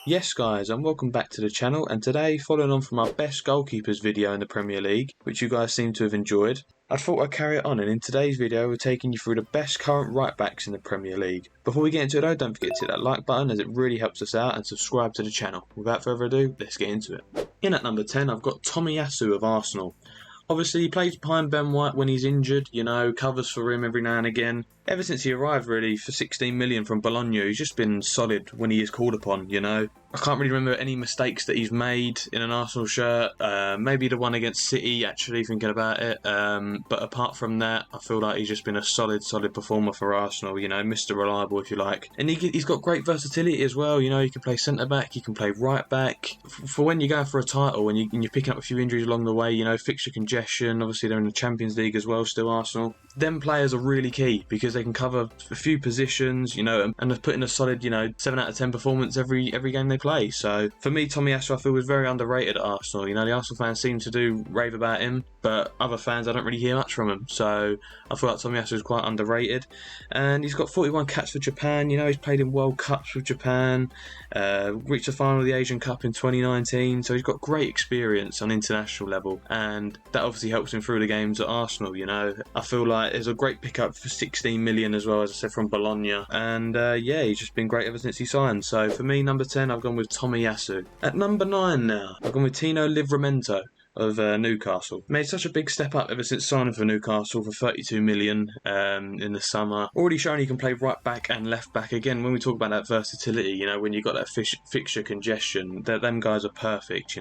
Yes guys, and welcome back to the channel, and today, following on from our best goalkeepers video in the Premier League, which you guys seem to have enjoyed, I thought I'd carry it on, and in today's video we're taking you through the best current right backs in the Premier League. Before we get into it though, don't forget to hit that like button as it really helps us out, and subscribe to the channel. Without further ado, let's get into it. In at number 10 I've got Tomiyasu of Arsenal. Obviously, he plays behind Ben White when he's injured, covers for him every now and again. Ever since he arrived, really, for 16 million from Bologna, he's just been solid when he is called upon, I can't really remember any mistakes that he's made in an Arsenal shirt. Maybe the one against City, actually, thinking about it. But apart from that, I feel like he's just been a solid performer for Arsenal, Mr. Reliable, if you like. And he's got great versatility as well, he can play centre-back, he can play right-back. For when you're going for a title and you're picking up a few injuries along the way, fixture congestion, obviously they're in the Champions League as well, still Arsenal. Them players are really key because they can cover a few positions, and they're putting a solid, 7 out of 10 performance every game they play. So for me, Tomiyasu I feel was very underrated at Arsenal. The Arsenal fans seem to do rave about him, but other fans I don't really hear much from him. So I feel like Tomiyasu is quite underrated, and he's got 41 caps for Japan. He's played in World Cups with Japan, reached the final of the Asian Cup in 2019. So he's got great experience on international level, and that obviously helps him through the games at Arsenal. I feel like it's a great pickup for 16 million as well, as I said, from Bologna, and he's just been great ever since he signed. So for me, number 10 I've gone with Tomiyasu. At number 9 now, I've gone with Tino Livramento of Newcastle. Made such a big step up ever since signing for Newcastle for 32 million in the summer. Already shown he can play right back and left back. Again, when we talk about that versatility, when you've got that fixture congestion, them guys are perfect.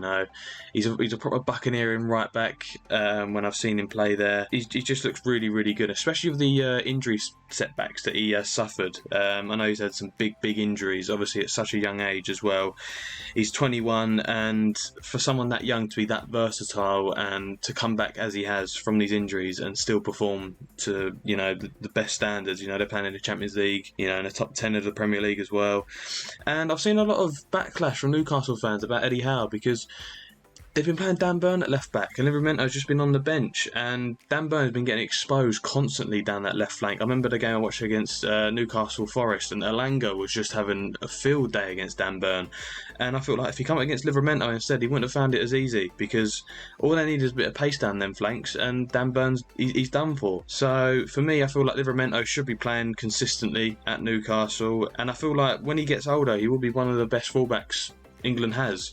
He's a proper buccaneering right back. When I've seen him play there, he just looks really good, especially with the injury setbacks that he suffered. I know he's had some big injuries, obviously at such a young age as well. He's 21, and for someone that young to be that versatile and to come back as he has from these injuries and still perform to the best standards. They're playing in the Champions League, in the top 10 of the Premier League as well. And I've seen a lot of backlash from Newcastle fans about Eddie Howe because they've been playing Dan Burn at left back, and Livramento's just been on the bench, and Dan Burn has been getting exposed constantly down that left flank. I remember the game I watched against Newcastle Forest, and Elanga was just having a field day against Dan Burn, and I feel like if he come up against Livramento instead, he wouldn't have found it as easy, because all they need is a bit of pace down them flanks, and Dan Burn's he's done for. So for me, I feel like Livramento should be playing consistently at Newcastle, and I feel like when he gets older, he will be one of the best fullbacks England has,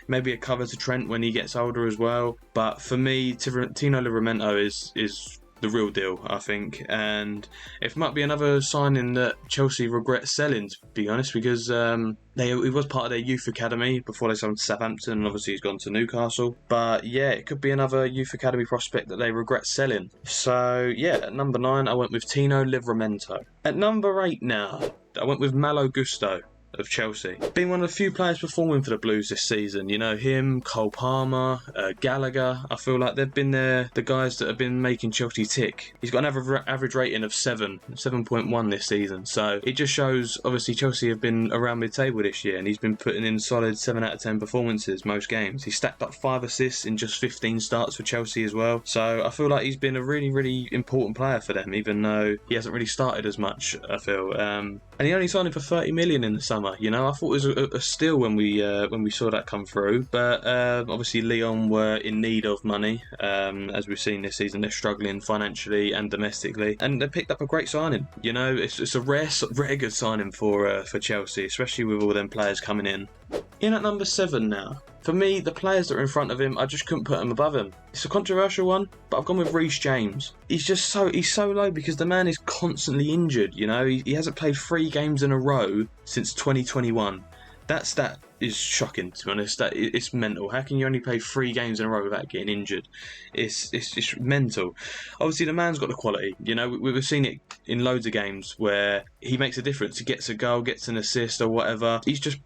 maybe a cover to Trent when he gets older as well. But for me, Tino Livramento is the real deal, I think, and it might be another signing that Chelsea regret selling, to be honest, because he was part of their youth academy before they signed to Southampton, and obviously he's gone to Newcastle. But yeah, it could be another youth academy prospect that they regret selling. So yeah, at number 9 I went with Tino Livramento. At number 8 now, I went with Malo Gusto of Chelsea. Been one of the few players performing for the Blues this season. Him, Cole Palmer, Gallagher. I feel like they've been the guys that have been making Chelsea tick. He's got an average rating of 7.1 this season. So it just shows, obviously, Chelsea have been around mid-table this year, and he's been putting in solid 7 out of 10 performances most games. He stacked up 5 assists in just 15 starts for Chelsea as well. So I feel like he's been a really important player for them, even though he hasn't really started as much, I feel. And he only signed him for 30 million in the summer. I thought it was a steal when we saw that come through, but obviously Lyon were in need of money, as we've seen this season. They're struggling financially and domestically, and they picked up a great signing. It's a rare good signing for Chelsea, especially with all them players coming in. In at number 7 now. For me, the players that are in front of him, I just couldn't put him above him. It's a controversial one, but I've gone with Reece James. He's so low because the man is constantly injured. He hasn't played 3 games in a row since 2021. That stat is shocking, to be honest. It's mental. How can you only play 3 games in a row without getting injured? It's just mental. Obviously, the man's got the quality. We've seen it in loads of games where he makes a difference. He gets a goal, gets an assist, or whatever. He's just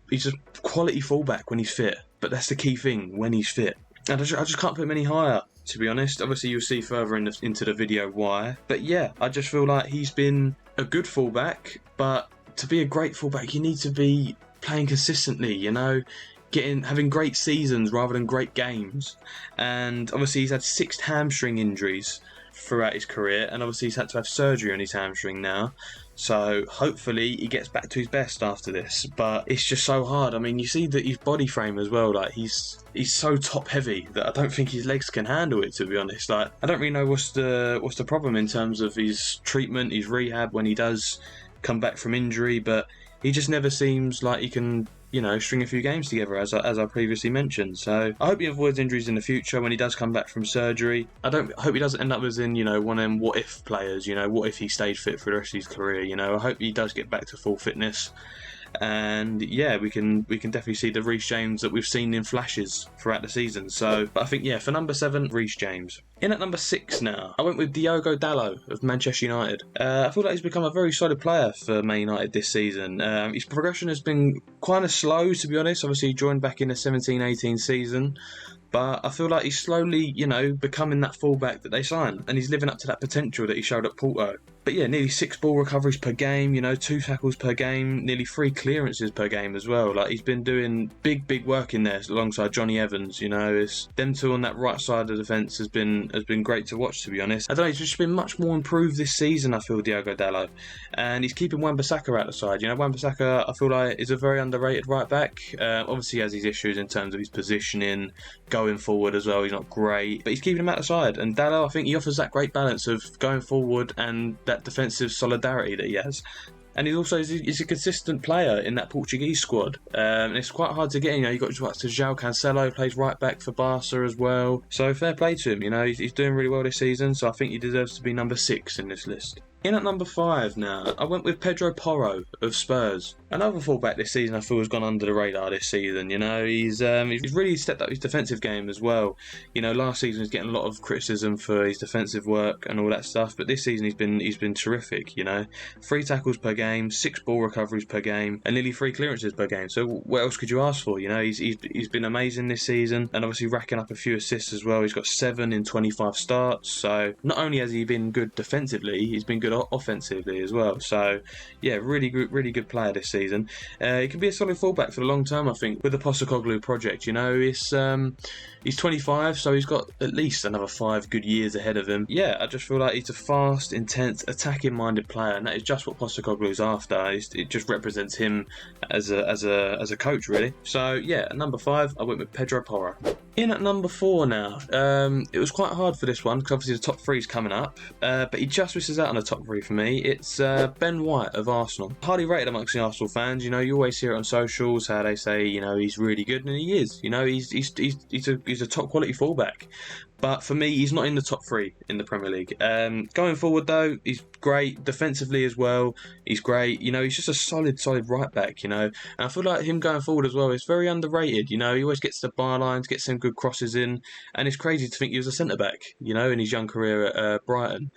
quality fullback when he's fit. But that's the key thing, when he's fit. And I just can't put him any higher, to be honest. Obviously, you'll see further into the video why. But yeah, I just feel like he's been a good fullback, but to be a great fullback, you need to be playing consistently, having great seasons rather than great games. And obviously he's had 6 hamstring injuries throughout his career, and obviously he's had to have surgery on his hamstring now. So hopefully he gets back to his best after this. But it's just so hard. I mean, you see that his body frame as well. Like he's so top heavy that I don't think his legs can handle it. To be honest, like I don't really know what's the problem in terms of his treatment, his rehab when he does come back from injury. But he just never seems like he can, string a few games together, as I previously mentioned. So I hope he avoids injuries in the future when he does come back from surgery. I hope he doesn't end up as in, one of them what if players, what if he stayed fit for the rest of his career, I hope he does get back to full fitness. And yeah, we can definitely see the Reece James that we've seen in flashes throughout the season. So, but I think, for number 7, Reece James. In at number 6 now, I went with Diogo Dalot of Manchester United. I feel like he's become a very solid player for Man United this season. His progression has been kind of slow, to be honest. Obviously, he joined back in the 17-18 season. But I feel like he's slowly, becoming that fullback that they signed. And he's living up to that potential that he showed at Porto. But yeah, nearly 6 ball recoveries per game, 2 tackles per game, nearly 3 clearances per game as well. Like, he's been doing big work in there alongside Johnny Evans, It's them two on that right side of the defence has been great to watch, to be honest. I don't know, he's just been much more improved this season, I feel, Diogo Dalot. And he's keeping Wan-Bissaka out the side. Wan-Bissaka, I feel like, is a very underrated right back. Obviously, he has his issues in terms of his positioning, going forward as well. He's not great, but he's keeping him out the side. And Dalot, I think he offers that great balance of going forward and that defensive solidarity that he has. And he's a consistent player in that Portuguese squad. And it's quite hard to get. You've got João Cancelo, plays right back for Barca as well. So fair play to him. He's doing really well this season. So I think he deserves to be number 6 in this list. In at number 5 now, I went with Pedro Porro of Spurs. Another fullback this season I feel has gone under the radar this season. He's really stepped up his defensive game as well. Last season he was getting a lot of criticism for his defensive work and all that stuff, but this season he's been terrific. 3 tackles per game, 6 ball recoveries per game, and nearly 3 clearances per game. So what else could you ask for? He's been amazing this season, and obviously racking up a few assists as well. He's got 7 in 25 starts. So not only has he been good defensively, he's been good offensively as well. So yeah, really good player this season. He can be a solid fullback for the long term, I think, with the Postecoglou project. He's 25, so he's got at least another 5 good years ahead of him. Yeah, I just feel like he's a fast, intense, attacking-minded player, and that is just what Postecoglou's after. It just represents him as a coach, really. So yeah, at number 5, I went with Pedro Porro. In at number 4 now, it was quite hard for this one because obviously the top 3 is coming up, but he just misses out on the top 3 for me. It's Ben White of Arsenal. Highly rated amongst the Arsenal fans. You always hear it on socials how they say, he's really good, and he is. He's a top quality fullback. But for me, he's not in the top 3 in the Premier League. Going forward, though, he's great. Defensively as well, he's great. He's just a solid right back, And I feel like him going forward as well is very underrated. He always gets the bylines, gets some good crosses in. And it's crazy to think he was a centre-back, in his young career at Brighton.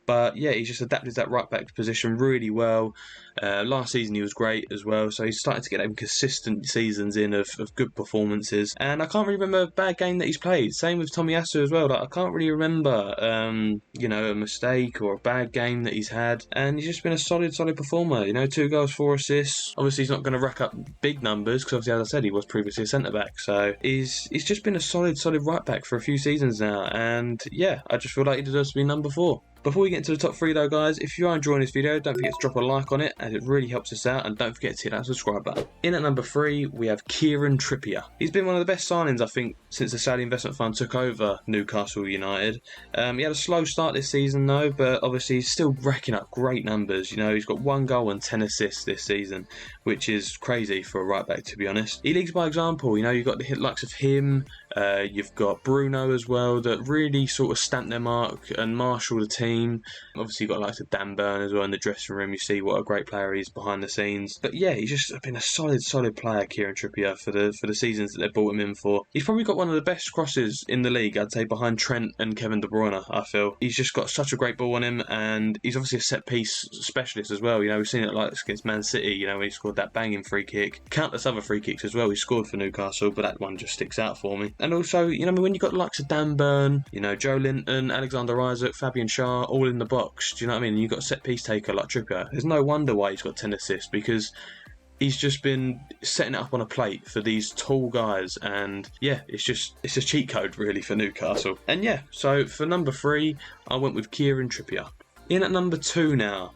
But yeah, he's just adapted that right back position really well. Last season he was great as well, so he's starting to get them consistent seasons in of good performances. And I can't really remember a bad game that he's played. Same with Tomiyasu as well. I can't really remember, a mistake or a bad game that he's had. And he's just been a solid performer. 2 goals, 4 assists. Obviously he's not going to rack up big numbers because obviously, as I said, he was previously a centre back. So he's just been a solid right back for a few seasons now. And yeah, I just feel like he deserves to be number 4. Before we get into the top 3 though, guys, if you are enjoying this video, don't forget to drop a like on it, as it really helps us out, and don't forget to hit that subscribe button. In at number 3, we have Kieran Trippier. He's been one of the best signings, I think, since the Saudi Investment Fund took over Newcastle United. He had a slow start this season though, but obviously he's still racking up great numbers. He's got 1 goal and 10 assists this season, which is crazy for a right back, to be honest. He leads by example. You've got the likes of him, you've got Bruno as well, that really sort of stamp their mark and marshal the team. Obviously you've got likes of Dan Burn as well in the dressing room. You see what a great player he is behind the scenes. But yeah, he's just been a solid player, Kieran Trippier, for the seasons that they brought him in for. He's probably got one of the best crosses in the league, I'd say, behind Trent and Kevin De Bruyne, I feel. He's just got such a great ball on him, and he's obviously a set-piece specialist as well. We've seen it like against Man City, when he scored that banging free kick. Countless other free kicks as well he scored for Newcastle, but that one just sticks out for me. And also, when you've got the likes of Dan Burn, Joe Linton, Alexander Isak, Fabian Schär, all in the box, do you know what I mean? And you've got a set-piece taker like Trippier. There's no wonder why he's got 10 assists, because he's just been setting it up on a plate for these tall guys, and yeah, it's a cheat code really for Newcastle. And yeah, so for number 3, I went with Kieran Trippier. In at number 2 now,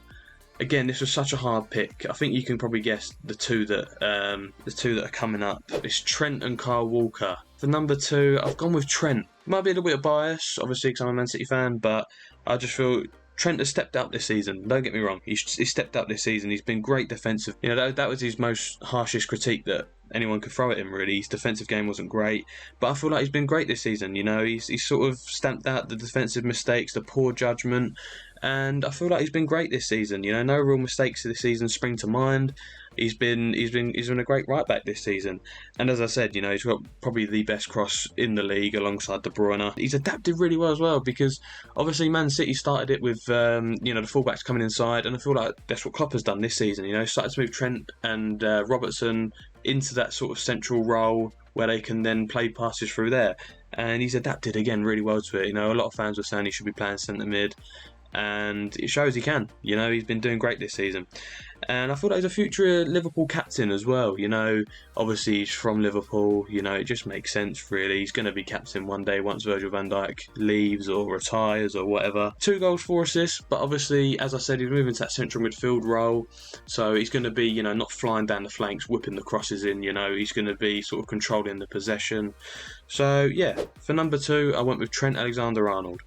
Again, this was such a hard pick. I think you can probably guess the two that are coming up. It's Trent and Kyle Walker. For number 2, I've gone with Trent. Might be a little bit of bias, obviously, because I'm a Man City fan, but I just feel Trent has stepped up this season. Don't get me wrong, he's stepped up this season. He's been great defensive. You know, that was his most harshest critique that anyone could throw at him, really. His defensive game wasn't great, but I feel like he's been great this season. You know, he's sort of stamped out the defensive mistakes, the poor judgment, and I feel like he's been great this season. You know, no real mistakes this season spring to mind. He's been a great right back this season, and as I said, you know, he's got probably the best cross in the league alongside De Bruyne. He's adapted really well as well, because obviously Man City started it with you know, the fullbacks coming inside, and I feel like that's what Klopp has done this season. You know, started to move Trent and Robertson into that sort of central role where they can then play passes through there, and he's adapted again really well to it. You know, a lot of fans were saying he should be playing centre mid, and it shows he can. You know, he's been doing great this season, and I feel like he's a future Liverpool captain as well. You know, obviously he's from Liverpool. You know, it just makes sense really. He's going to be captain one day once Virgil van Dijk leaves or retires or whatever. 2 goals, 4 assists, but obviously, as I said, he's moving to that central midfield role, so he's going to be, you know, not flying down the flanks, whipping the crosses in. You know, he's going to be sort of controlling the possession. So yeah, for number 2, I went with Trent Alexander-Arnold.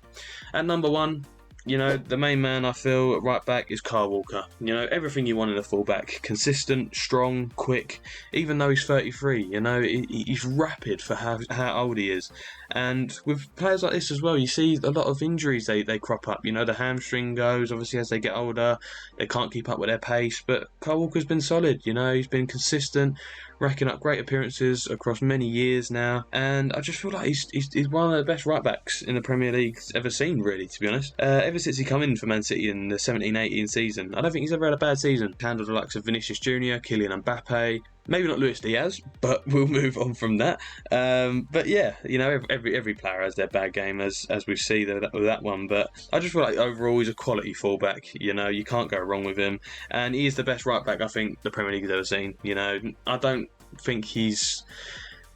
At number 1, you know, the main man I feel at right back is Kyle Walker. You know, everything you want in a fullback. Consistent, strong, quick. Even though he's 33, you know, he's rapid for how old he is. And with players like this as well, you see a lot of injuries they crop up. You know, the hamstring goes, obviously, as they get older. They can't keep up with their pace. But Kyle Walker's been solid, you know. He's been consistent, racking up great appearances across many years now. And I just feel like he's one of the best right backs in the Premier League's ever seen, really, to be honest. Ever since he come in for Man City in the 17-18 season, I don't think he's ever had a bad season. Handled the likes of Vinicius Jr., Kylian Mbappe, maybe not Luis Diaz, but we'll move on from that. But yeah, you know, every player has their bad game, as we see with that one. But I just feel like overall he's a quality fullback. You know, you can't go wrong with him, and he is the best right back I think the Premier League has ever seen. You know, I don't think he's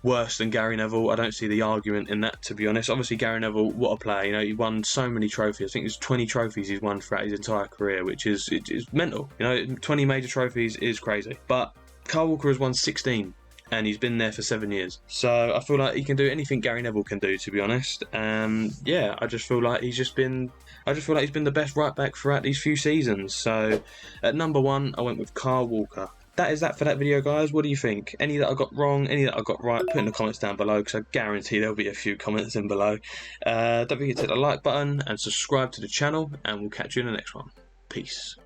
worse than Gary Neville. I don't see the argument in that, to be honest. Obviously, Gary Neville, what a player. You know, he won so many trophies. I think it's 20 trophies he's won throughout his entire career, which is mental. You know, 20 major trophies is crazy. But Kyle Walker has won 16, and he's been there for 7 years. So I feel like he can do anything Gary Neville can do, to be honest. Yeah, I just feel like he's been the best right back throughout these few seasons. So at number 1, I went with Kyle Walker. That is that for that video, guys. What do you think? Any that I got wrong, any that I got right, put in the comments down below, because I guarantee there'll be a few comments in below. Don't forget to hit the like button and subscribe to the channel, and we'll catch you in the next one. Peace.